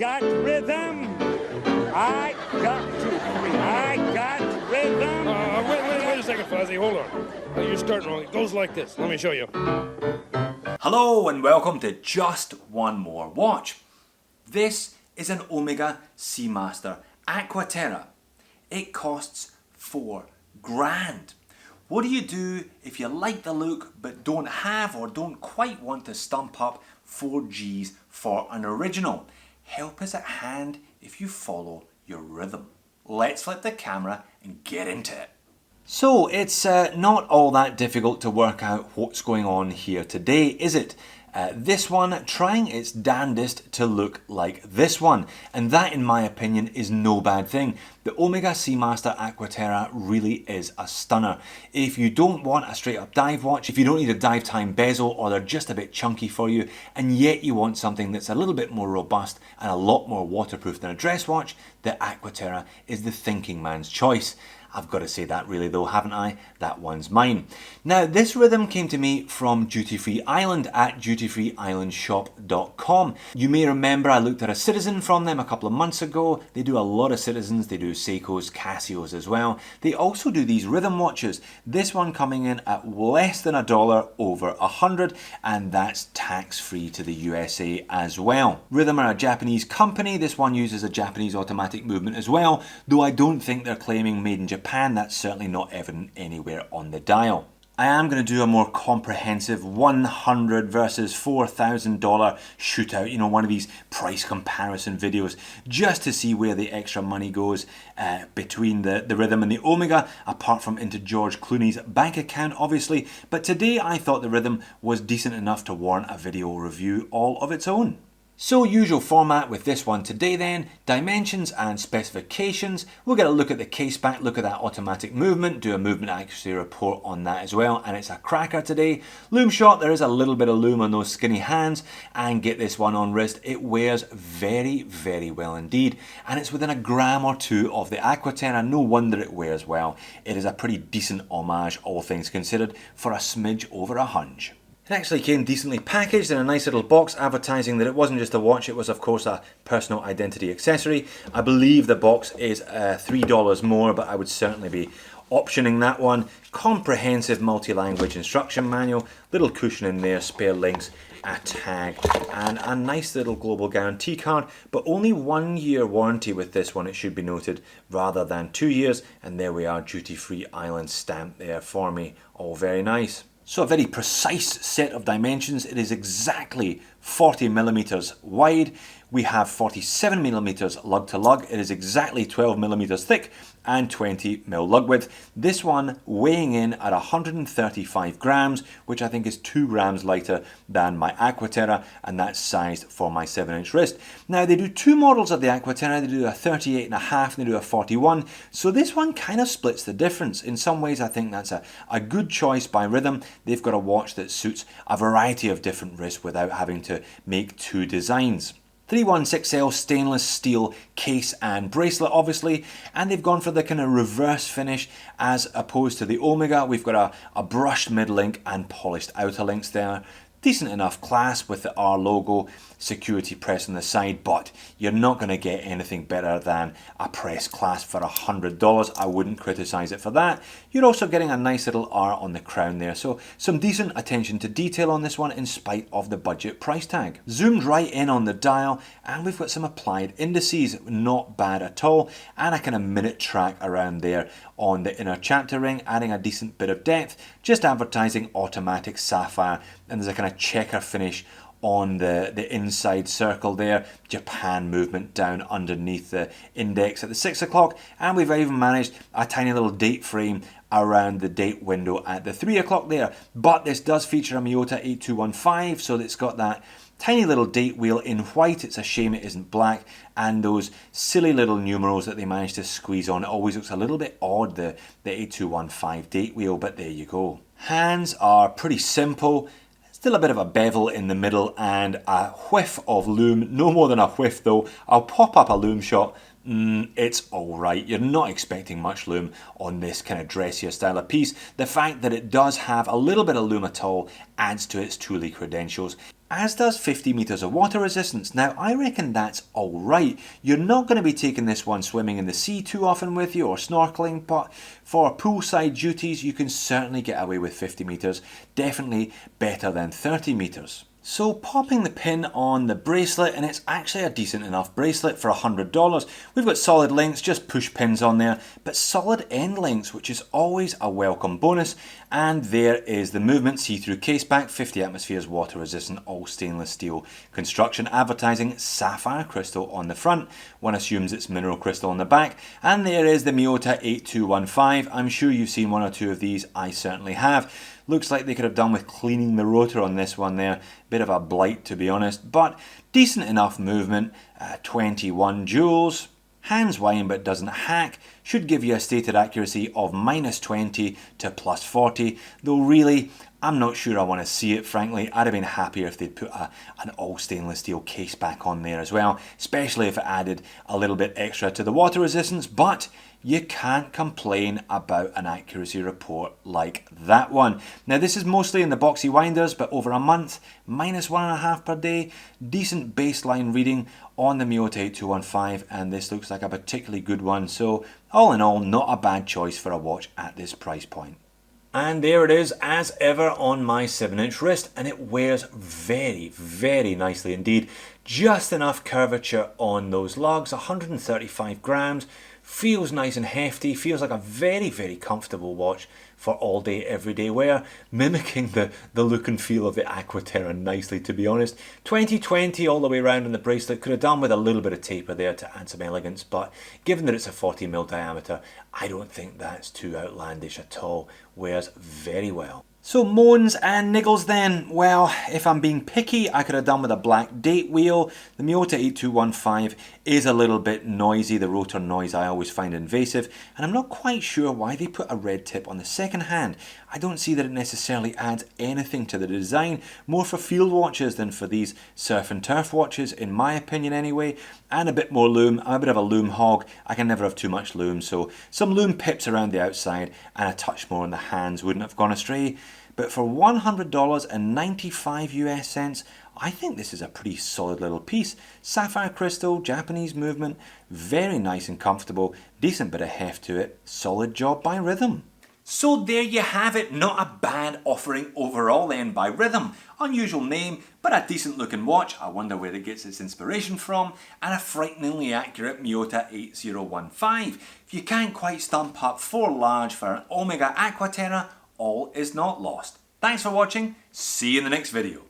got rhythm. I got 2, 3. I got rhythm. Wait a second, Fuzzy. Hold on. You're starting wrong. It goes like this. Let me show you. Hello and welcome to Just One More Watch. This is an Omega Seamaster Aqua Terra. It costs $4,000. What do you do if you like the look but don't have or don't quite want to stump up 4 G's for an original? Help is at hand if you follow your rhythm. Let's flip the camera and get into it. So it's not all that difficult to work out what's going on here today, is it? This one trying its damnedest to look like this one, and that in my opinion is no bad thing. The Omega Seamaster Aqua Terra really is a stunner. If you don't want a straight up dive watch, if you don't need a dive time bezel or they're just a bit chunky for you, and yet you want something that's a little bit more robust and a lot more waterproof than a dress watch, the Aqua Terra is the thinking man's choice. I've got to say that really though, haven't I? That one's mine. Now this rhythm came to me from Duty Free Island at dutyfreeislandshop.com. You may remember I looked at a Citizen from them a couple of months ago. They do a lot of Citizens, they do Seikos, Casios as well. They also do these rhythm watches. This one coming in at less than $1, over 100, and that's tax free to the USA as well. Rhythm are a Japanese company. This one uses a Japanese automatic movement as well, though I don't think they're claiming made in Japan. That's certainly not evident anywhere on the dial. I am going to do a more comprehensive $100 versus $4,000 shootout, one of these price comparison videos, just to see where the extra money goes between the Rhythm and the Omega, apart from into George Clooney's bank account obviously. But today I thought the Rhythm was decent enough to warrant a video review all of its own. So usual format with this one today then, dimensions and specifications. We'll get a look at the case back, look at that automatic movement, do a movement accuracy report on that as well, and it's a cracker today. Loom shot, there is a little bit of loom on those skinny hands, and get this one on wrist, it wears very, very well indeed, and it's within a gram or two of the Aqua Terra. No wonder it wears well. It is a pretty decent homage, all things considered, for a smidge over a hunch. It actually came decently packaged in a nice little box, advertising that it wasn't just a watch, it was of course a personal identity accessory. I believe the box is $3 more, but I would certainly be optioning that one. Comprehensive multi-language instruction manual, little cushion in there, spare links, a tag, and a nice little global guarantee card, but only 1 year warranty with this one, it should be noted, rather than 2 years, and there we are, Duty Free Island stamp there for me, all very nice. So a very precise set of dimensions. It is exactly 40 millimeters wide. We have 47 millimeters lug to lug. It is exactly 12 millimeters thick and 20 mil lug width. This one weighing in at 135 grams, which I think is 2 grams lighter than my Aqua Terra, and that's sized for my 7-inch wrist. Now they do 2 models of the Aqua Terra. They do a 38.5 and they do a 41. So this one kind of splits the difference. In some ways I think that's a good choice by Rhythm. They've got a watch that suits a variety of different wrists without having to make 2 designs. 316L stainless steel case and bracelet obviously, and they've gone for the kind of reverse finish as opposed to the Omega. We've got a brushed mid link and polished outer links there. Decent enough clasp with the R logo, security press on the side, but you're not going to get anything better than a press clasp for $100. I wouldn't criticize it for that. You're also getting a nice little R on the crown there, so some decent attention to detail on this one in spite of the budget price tag. Zoomed right in on the dial, and we've got some applied indices, not bad at all, and a kind of minute track around there on the inner chapter ring, adding a decent bit of depth, just advertising automatic sapphire, and there's a kind of checker finish on the inside circle there, Japan movement down underneath the index at the 6 o'clock, and we've even managed a tiny little date frame around the date window at the 3 o'clock there. But this does feature a Miyota 8215, so it's got that tiny little date wheel in white. It's a shame it isn't black, and those silly little numerals that they managed to squeeze on. It always looks a little bit odd, the 8215 date wheel, but there you go. Hands are pretty simple. Still a bit of a bevel in the middle and a whiff of loom, no more than a whiff though. I'll pop up a loom shot. It's alright. You're not expecting much loom on this kind of dressier style of piece. The fact that it does have a little bit of loom at all adds to its Thule credentials. as does 50 meters of water resistance. Now I reckon that's alright. You're not going to be taking this one swimming in the sea too often with you or snorkeling, but for poolside duties you can certainly get away with 50 meters. Definitely better than 30 meters. So popping the pin on the bracelet, and it's actually a decent enough bracelet for $100. We've got solid links, just push pins on there, but solid end links, which is always a welcome bonus. And there is the movement, see-through caseback, 50 atmospheres, water resistant, all stainless steel construction, advertising sapphire crystal on the front. One assumes it's mineral crystal on the back. And there is the Miyota 8215. I'm sure you've seen one or two of these, I certainly have. Looks like they could have done with cleaning the rotor on this one there. Bit of a blight, to be honest, but decent enough movement. 21 joules. Hands whine but doesn't hack. Should give you a stated accuracy of -20 to +40. Though really, I'm not sure I want to see it, frankly. I'd have been happier if they'd put an all stainless steel case back on there as well, especially if it added a little bit extra to the water resistance, but you can't complain about an accuracy report like that one. Now this is mostly in the boxy winders, but over a month, -1.5 per day, decent baseline reading on the Miyota 8215, and this looks like a particularly good one. So all in all, not a bad choice for a watch at this price point. And there it is, as ever, on my 7-inch wrist, and it wears very, very nicely indeed. Just enough curvature on those lugs, 135 grams, feels nice and hefty, feels like a very, very comfortable watch for all day, everyday wear, mimicking the look and feel of the Aqua Terra nicely, to be honest. 2020 all the way around on the bracelet, could have done with a little bit of taper there to add some elegance, but given that it's a 40mm diameter, I don't think that's too outlandish at all. Wears very well. So moans and niggles then. Well, if I'm being picky, I could have done with a black date wheel. The Miyota 8215 is a little bit noisy. The rotor noise I always find invasive, and I'm not quite sure why they put a red tip on the second hand. I don't see that it necessarily adds anything to the design, more for field watches than for these surf and turf watches, in my opinion anyway. And a bit more lume. I'm a bit of a lume hog. I can never have too much lume, so some lume pips around the outside and a touch more on the hands wouldn't have gone astray. But for $100 and 95 US cents, I think this is a pretty solid little piece. Sapphire crystal, Japanese movement, very nice and comfortable, decent bit of heft to it, solid job by Rhythm. So there you have it, not a bad offering overall then by Rhythm. Unusual name, but a decent looking watch, I wonder where it gets its inspiration from, and a frighteningly accurate Miyota 8015. If you can't quite stump up 4 large for an Omega Aqua Terra, all is not lost. Thanks for watching, see you in the next video.